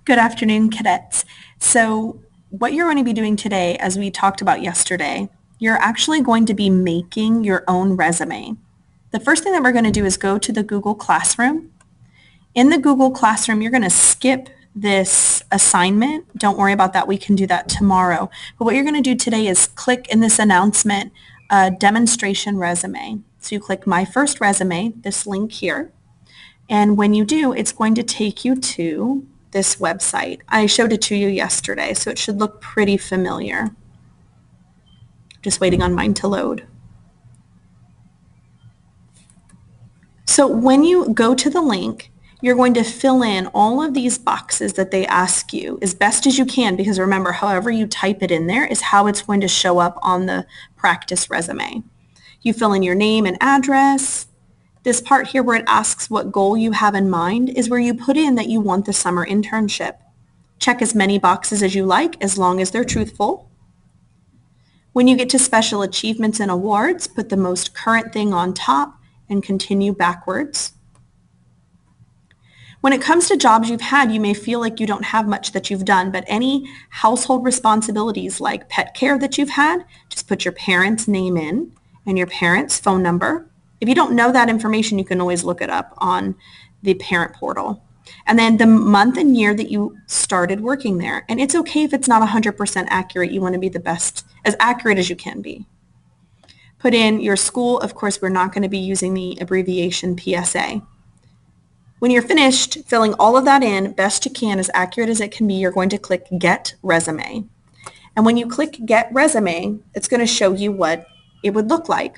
Good afternoon, cadets. So what you're going to be doing today, as we talked about yesterday, you're actually going to be making your own resume. The first thing that we're going to do is go to the Google Classroom. In the Google Classroom, you're going to skip this assignment. Don't worry about that. We can do that tomorrow. But what you're going to do today is click in this announcement, demonstration resume. So you click My First Resume, this link here. And when you do, it's going to take you to this website. I showed it to you yesterday, so it should look pretty familiar. Just waiting on mine to load. So when you go to the link, you're going to fill in all of these boxes that they ask you as best as you can, because remember, however you type it in there is how it's going to show up on the practice resume. You fill in your name and address. This part here where it asks what goal you have in mind is where you put in that you want the summer internship. Check as many boxes as you like, as long as they're truthful. When you get to special achievements and awards, put the most current thing on top and continue backwards. When it comes to jobs you've had, you may feel like you don't have much that you've done, but any household responsibilities like pet care that you've had, just put your parents' name in and your parents' phone number. If you don't know that information, you can always look it up on the parent portal. And then the month and year that you started working there. And it's okay if it's not 100% accurate. You want to be the best, as accurate as you can be. Put in your school. Of course, we're not going to be using the abbreviation PSA. When you're finished filling all of that in, best you can, as accurate as it can be, you're going to click Get Resume. And when you click Get Resume, it's going to show you what it would look like.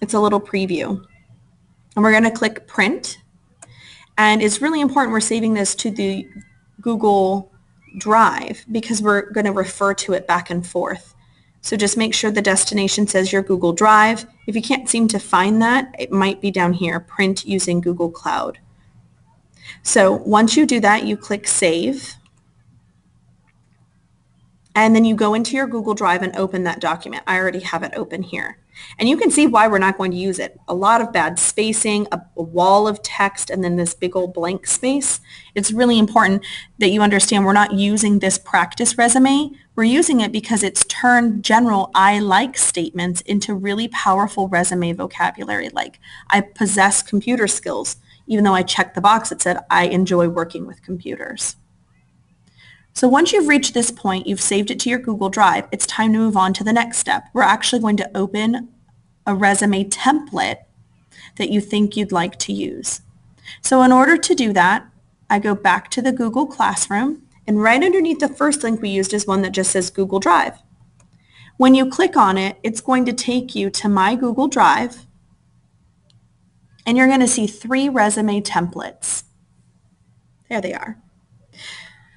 It's a little preview. And we're going to click Print. And it's really important we're saving this to the Google Drive because we're going to refer to it back and forth. So just make sure the destination says your Google Drive. If you can't seem to find that, it might be down here, Print using Google Cloud. So once you do that, you click Save. And then you go into your Google Drive and open that document. I already have it open here. And you can see why we're not going to use it. A lot of bad spacing, a wall of text, and then this big old blank space. It's really important that you understand we're not using this practice resume. We're using it because it's turned general I like statements into really powerful resume vocabulary, like I possess computer skills, even though I checked the box that said I enjoy working with computers. So once you've reached this point, you've saved it to your Google Drive, it's time to move on to the next step. We're actually going to open a resume template that you think you'd like to use. So in order to do that, I go back to the Google Classroom, and right underneath the first link we used is one that just says Google Drive. When you click on it, it's going to take you to My Google Drive, and you're going to see 3 resume templates. There they are.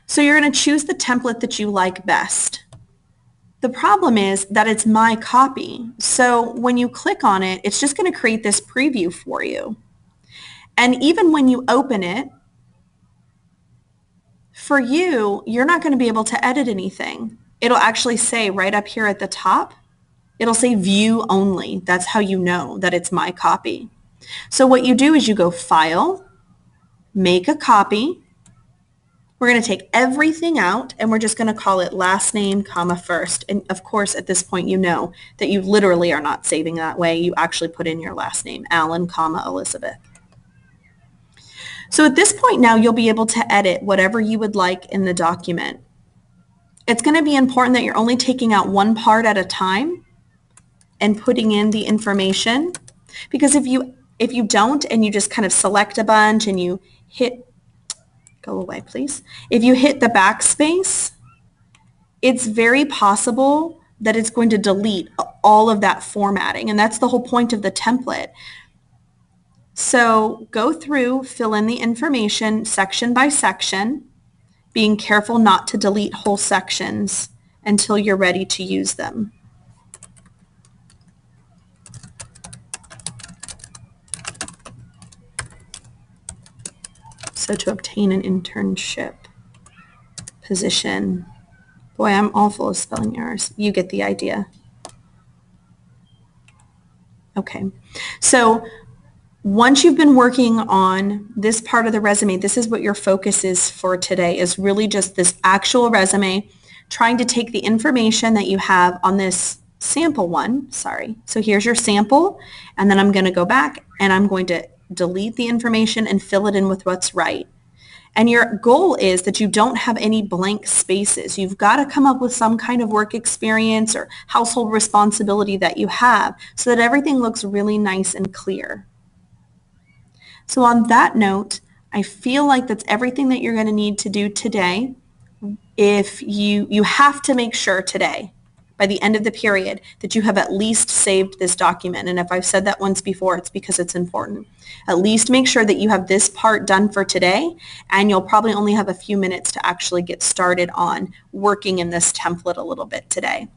So you're going to choose the template that you like best. The problem is that it's my copy. So when you click on it, it's just going to create this preview for you. And even when you open it, for you, you're not going to be able to edit anything. It'll actually say right up here at the top, it'll say View Only. That's how you know that it's my copy. So what you do is you go File, Make a Copy. We're going to take everything out and we're just going to call it last name, comma, first. And of course, at this point, you know that you literally are not saving that way. You actually put in your last name, Alan, comma, Elizabeth. So at this point now, you'll be able to edit whatever you would like in the document. It's going to be important that you're only taking out one part at a time and putting in the information. Because if you don't and you just kind of select a bunch and you hit go away, please. If you hit the backspace, it's very possible that it's going to delete all of that formatting, and that's the whole point of the template. So go through, fill in the information section by section, being careful not to delete whole sections until you're ready to use them. So to obtain an internship position. Boy, I'm awful at spelling errors. You get the idea. Okay. So Once you've been working on this part of the resume, this is what your focus is for today, is really just this actual resume, trying to take the information that you have on this sample one. Sorry. So here's your sample, and then I'm going to go back and I'm going to delete the information and fill it in with what's right. And your goal is that you don't have any blank spaces. You've got to come up with some kind of work experience or household responsibility that you have so that everything looks really nice and clear. So on that note, I feel like that's everything that you're going to need to do today. If you have to make sure today, by the end of the period, that you have at least saved this document. And if I've said that once before, it's because it's important. At least make sure that you have this part done for today, and you'll probably only have a few minutes to actually get started on working in this template a little bit today.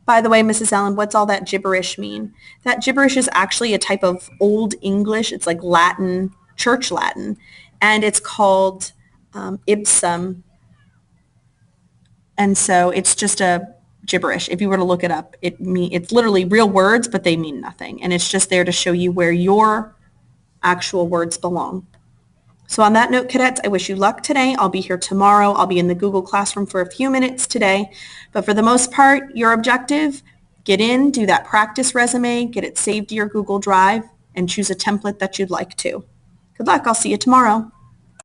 By the way, Mrs. Allen, what's all that gibberish mean? That gibberish is actually a type of Old English. It's like Latin, Church Latin, and it's called ipsum. And so it's just a gibberish. If you were to look it up, it's literally real words, but they mean nothing. And it's just there to show you where your actual words belong. So on that note, cadets, I wish you luck today. I'll be here tomorrow. I'll be in the Google Classroom for a few minutes today. But for the most part, your objective, get in, do that practice resume, get it saved to your Google Drive, and choose a template that you'd like to. Good luck. I'll see you tomorrow.